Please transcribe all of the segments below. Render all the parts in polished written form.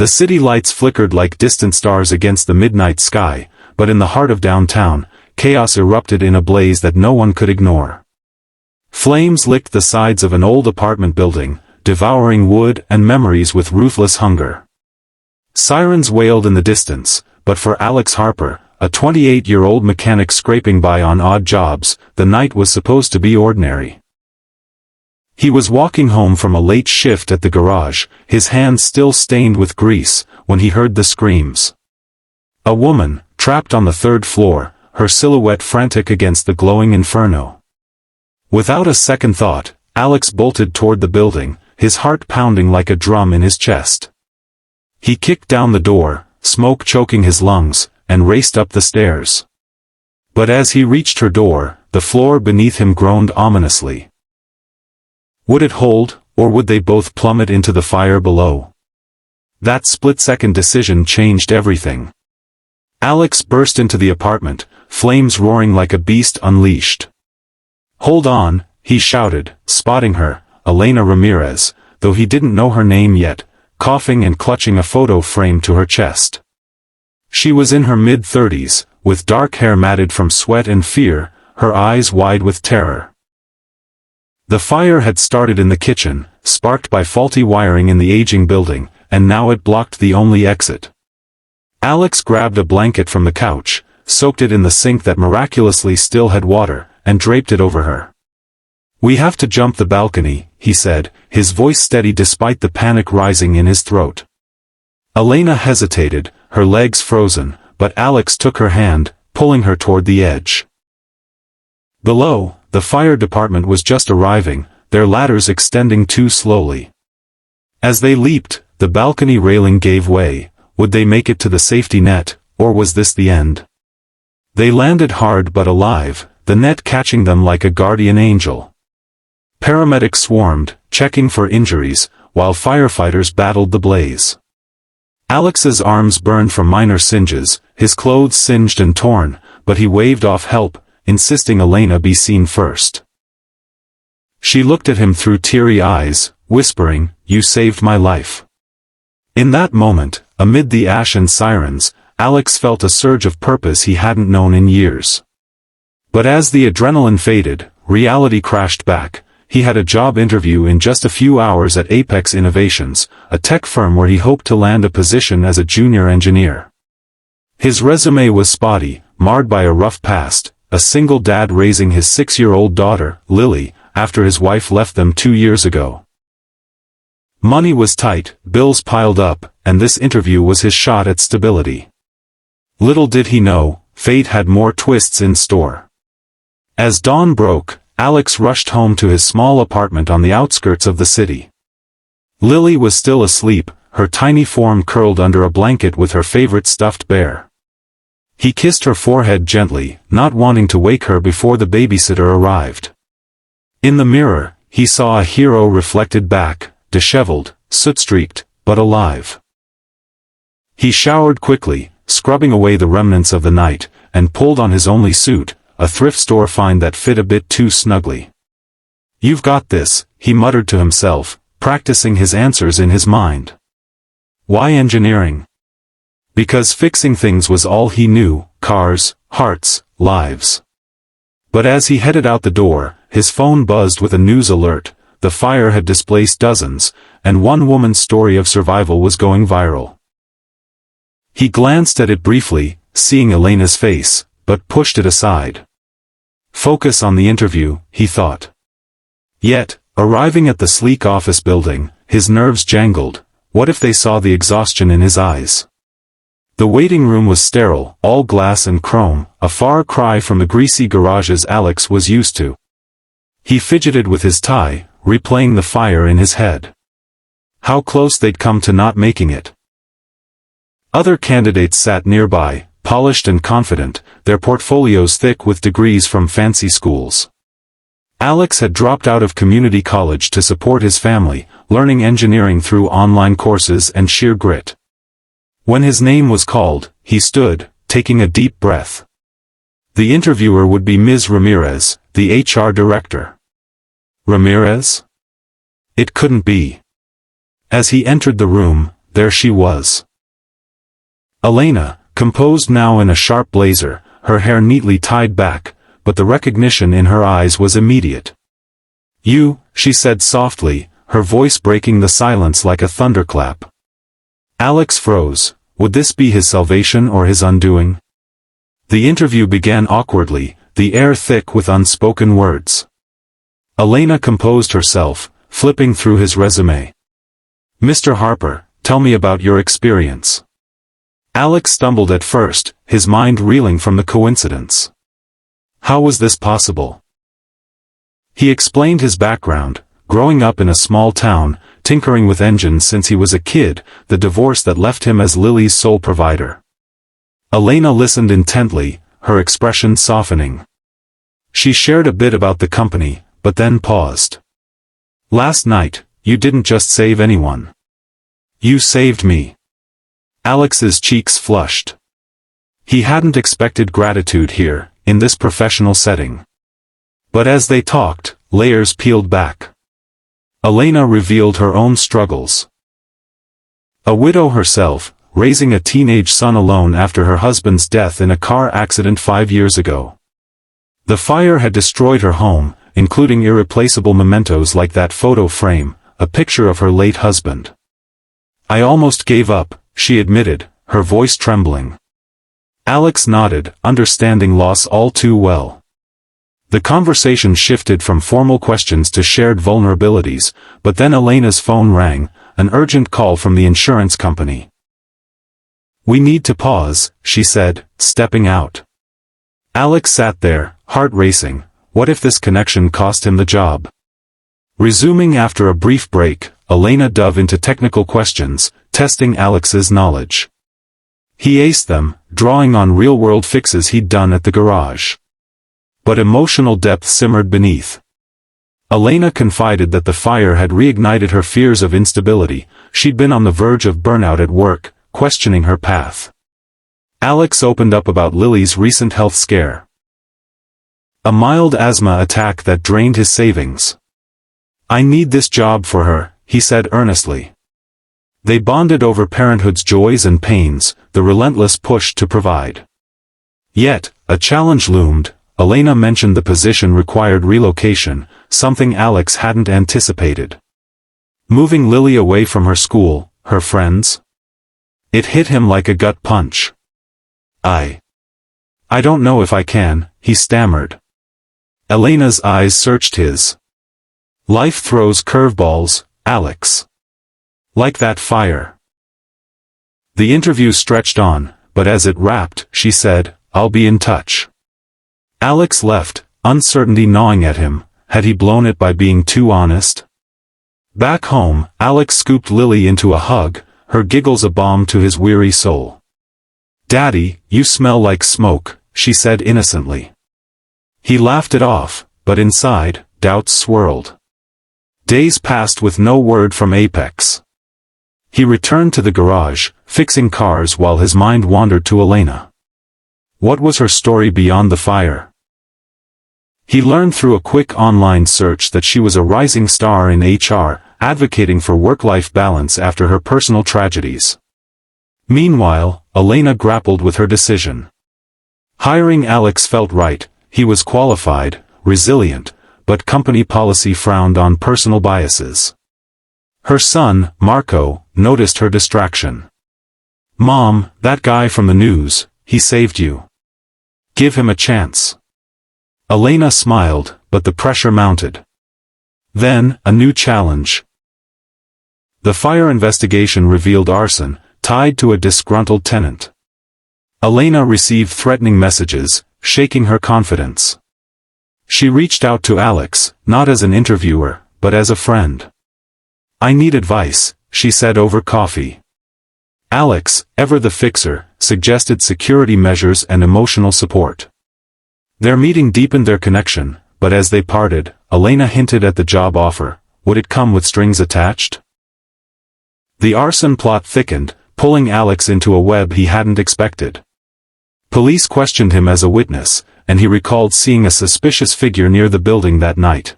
The city lights flickered like distant stars against the midnight sky, but in the heart of downtown, chaos erupted in a blaze that no one could ignore. Flames licked the sides of an old apartment building, devouring wood and memories with ruthless hunger. Sirens wailed in the distance, but for Alex Harper, a 28-year-old mechanic scraping by on odd jobs, the night was supposed to be ordinary. He was walking home from a late shift at the garage, his hands still stained with grease, when he heard the screams. A woman, trapped on the third floor, her silhouette frantic against the glowing inferno. Without a second thought, Alex bolted toward the building, his heart pounding like a drum in his chest. He kicked down the door, smoke choking his lungs, and raced up the stairs. But as he reached her door, the floor beneath him groaned ominously. Would it hold, or would they both plummet into the fire below? That split-second decision changed everything. Alex burst into the apartment, flames roaring like a beast unleashed. "Hold on," he shouted, spotting her, Elena Ramirez, though he didn't know her name yet, coughing and clutching a photo frame to her chest. She was in her mid-30s, with dark hair matted from sweat and fear, her eyes wide with terror. The fire had started in the kitchen, sparked by faulty wiring in the aging building, and now it blocked the only exit. Alex grabbed a blanket from the couch, soaked it in the sink that miraculously still had water, and draped it over her. "We have to jump the balcony," he said, his voice steady despite the panic rising in his throat. Elena hesitated, her legs frozen, but Alex took her hand, pulling her toward the edge. Below, the fire department was just arriving, their ladders extending too slowly. As they leaped, the balcony railing gave way. Would they make it to the safety net, or was this the end? They landed hard but alive, the net catching them like a guardian angel. Paramedics swarmed, checking for injuries, while firefighters battled the blaze. Alex's arms burned from minor singes, his clothes singed and torn, but he waved off help, insisting Elena be seen first. She looked at him through teary eyes, whispering, "You saved my life." In that moment, amid the ash and sirens, Alex felt a surge of purpose he hadn't known in years. But as the adrenaline faded, reality crashed back. He had a job interview in just a few hours at Apex Innovations, a tech firm where he hoped to land a position as a junior engineer. His resume was spotty, marred by a rough past, a single dad raising his 6-year-old daughter, Lily, after his wife left them 2 years ago. Money was tight, bills piled up, and this interview was his shot at stability. Little did he know, fate had more twists in store. As dawn broke, Alex rushed home to his small apartment on the outskirts of the city. Lily was still asleep, her tiny form curled under a blanket with her favorite stuffed bear. He kissed her forehead gently, not wanting to wake her before the babysitter arrived. In the mirror, he saw a hero reflected back, disheveled, soot-streaked, but alive. He showered quickly, scrubbing away the remnants of the night, and pulled on his only suit, a thrift store find that fit a bit too snugly. "You've got this," he muttered to himself, practicing his answers in his mind. Why engineering? Because fixing things was all he knew, cars, hearts, lives. But as he headed out the door, his phone buzzed with a news alert. The fire had displaced dozens, and one woman's story of survival was going viral. He glanced at it briefly, seeing Elena's face, but pushed it aside. Focus on the interview, he thought. Yet, arriving at the sleek office building, his nerves jangled. What if they saw the exhaustion in his eyes? The waiting room was sterile, all glass and chrome, a far cry from the greasy garages Alex was used to. He fidgeted with his tie, replaying the fire in his head. How close they'd come to not making it. Other candidates sat nearby, polished and confident, their portfolios thick with degrees from fancy schools. Alex had dropped out of community college to support his family, learning engineering through online courses and sheer grit. When his name was called, he stood, taking a deep breath. The interviewer would be Ms. Ramirez, the HR director. Ramirez? It couldn't be. As he entered the room, there she was. Elena, composed now in a sharp blazer, her hair neatly tied back, but the recognition in her eyes was immediate. "You," she said softly, her voice breaking the silence like a thunderclap. Alex froze. Would this be his salvation or his undoing? The interview began awkwardly, the air thick with unspoken words. Elena composed herself, flipping through his resume. "Mr. Harper, tell me about your experience." Alex stumbled at first, his mind reeling from the coincidence. How was this possible? He explained his background, growing up in a small town, tinkering with engines since he was a kid, the divorce that left him as Lily's sole provider. Elena listened intently, her expression softening. She shared a bit about the company, but then paused. "Last night, you didn't just save anyone. You saved me." Alex's cheeks flushed. He hadn't expected gratitude here, in this professional setting. But as they talked, layers peeled back. Elena revealed her own struggles. A widow herself, raising a teenage son alone after her husband's death in a car accident 5 years ago. The fire had destroyed her home, including irreplaceable mementos like that photo frame, a picture of her late husband. "I almost gave up," she admitted, her voice trembling. Alex nodded, understanding loss all too well. The conversation shifted from formal questions to shared vulnerabilities, but then Elena's phone rang, an urgent call from the insurance company. "We need to pause," she said, stepping out. Alex sat there, heart racing. What if this connection cost him the job? Resuming after a brief break, Elena dove into technical questions, testing Alex's knowledge. He aced them, drawing on real-world fixes he'd done at the garage. But emotional depth simmered beneath. Elena confided that the fire had reignited her fears of instability. She'd been on the verge of burnout at work, questioning her path. Alex opened up about Lily's recent health scare. A mild asthma attack that drained his savings. "I need this job for her," he said earnestly. They bonded over parenthood's joys and pains, the relentless push to provide. Yet, a challenge loomed. Elena mentioned the position required relocation, something Alex hadn't anticipated. Moving Lily away from her school, her friends? It hit him like a gut punch. I don't know if I can," he stammered. Elena's eyes searched his. "Life throws curveballs, Alex. Like that fire." The interview stretched on, but as it wrapped, she said, "I'll be in touch." Alex left, uncertainty gnawing at him. Had he blown it by being too honest? Back home, Alex scooped Lily into a hug, her giggles a balm to his weary soul. "Daddy, you smell like smoke," she said innocently. He laughed it off, but inside, doubts swirled. Days passed with no word from Apex. He returned to the garage, fixing cars while his mind wandered to Elena. What was her story beyond the fire? He learned through a quick online search that she was a rising star in HR, advocating for work-life balance after her personal tragedies. Meanwhile, Elena grappled with her decision. Hiring Alex felt right. He was qualified, resilient, but company policy frowned on personal biases. Her son, Marco, noticed her distraction. "Mom, that guy from the news, he saved you. Give him a chance." Elena smiled, but the pressure mounted. Then, a new challenge. The fire investigation revealed arson, tied to a disgruntled tenant. Elena received threatening messages, shaking her confidence. She reached out to Alex, not as an interviewer, but as a friend. "I need advice," she said over coffee. Alex, ever the fixer, suggested security measures and emotional support. Their meeting deepened their connection, but as they parted, Elena hinted at the job offer. Would it come with strings attached? The arson plot thickened, pulling Alex into a web he hadn't expected. Police questioned him as a witness, and he recalled seeing a suspicious figure near the building that night.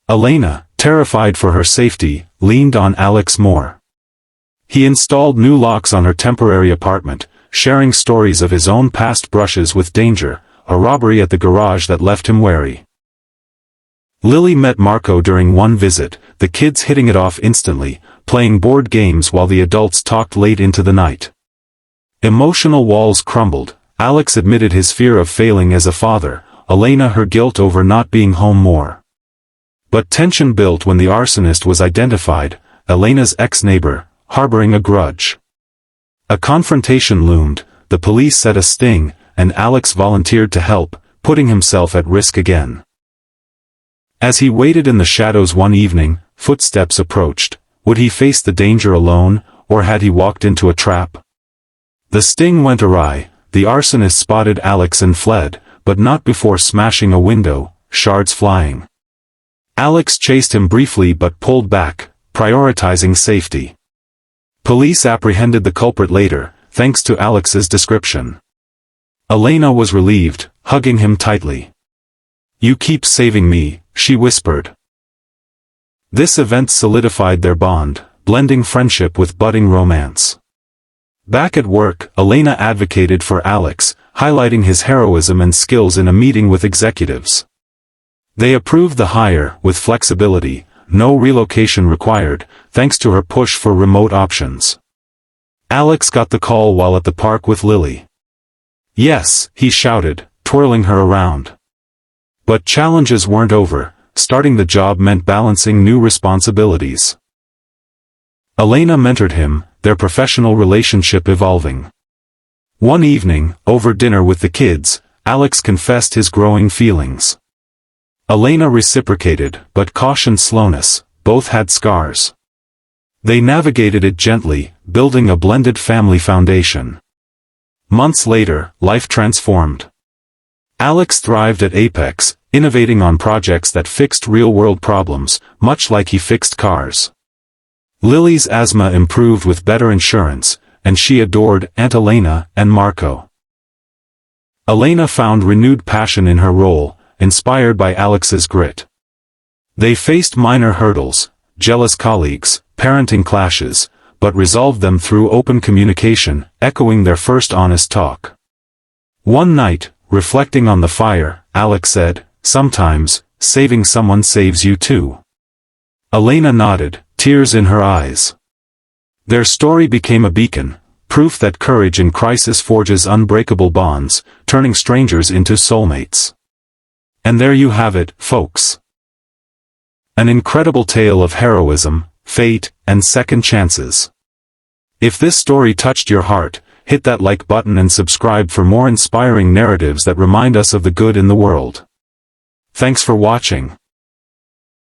Elena, terrified for her safety, leaned on Alex more. He installed new locks on her temporary apartment, sharing stories of his own past brushes with danger, a robbery at the garage that left him wary. Lily met Marco during one visit, the kids hitting it off instantly, playing board games while the adults talked late into the night. Emotional walls crumbled. Alex admitted his fear of failing as a father, Elena her guilt over not being home more. But tension built when the arsonist was identified, Elena's ex-neighbor, harboring a grudge. A confrontation loomed, the police set a sting, and Alex volunteered to help, putting himself at risk again. As he waited in the shadows one evening, footsteps approached. Would he face the danger alone, or had he walked into a trap? The sting went awry, the arsonist spotted Alex and fled, but not before smashing a window, shards flying. Alex chased him briefly but pulled back, prioritizing safety. Police apprehended the culprit later, thanks to Alex's description. Elena was relieved, hugging him tightly. "You keep saving me," she whispered. This event solidified their bond, blending friendship with budding romance. Back at work, Elena advocated for Alex, highlighting his heroism and skills in a meeting with executives. They approved the hire, with flexibility, no relocation required, thanks to her push for remote options. Alex got the call while at the park with Lily. "Yes," he shouted, twirling her around. But challenges weren't over. Starting the job meant balancing new responsibilities. Elena mentored him, their professional relationship evolving. One evening, over dinner with the kids, Alex confessed his growing feelings. Elena reciprocated, but cautioned slowness. Both had scars. They navigated it gently, building a blended family foundation. Months later, life transformed. Alex thrived at Apex, innovating on projects that fixed real-world problems, much like he fixed cars. Lily's asthma improved with better insurance, and she adored Aunt Elena and Marco. Elena found renewed passion in her role, inspired by Alex's grit. They faced minor hurdles, jealous colleagues, parenting clashes, but resolved them through open communication, echoing their first honest talk. One night, reflecting on the fire, Alex said, "Sometimes, saving someone saves you too." Elena nodded, tears in her eyes. Their story became a beacon, proof that courage in crisis forges unbreakable bonds, turning strangers into soulmates. And there you have it, folks. An incredible tale of heroism, fate, and second chances. If this story touched your heart, hit that like button and subscribe for more inspiring narratives that remind us of the good in the world. Thanks for watching.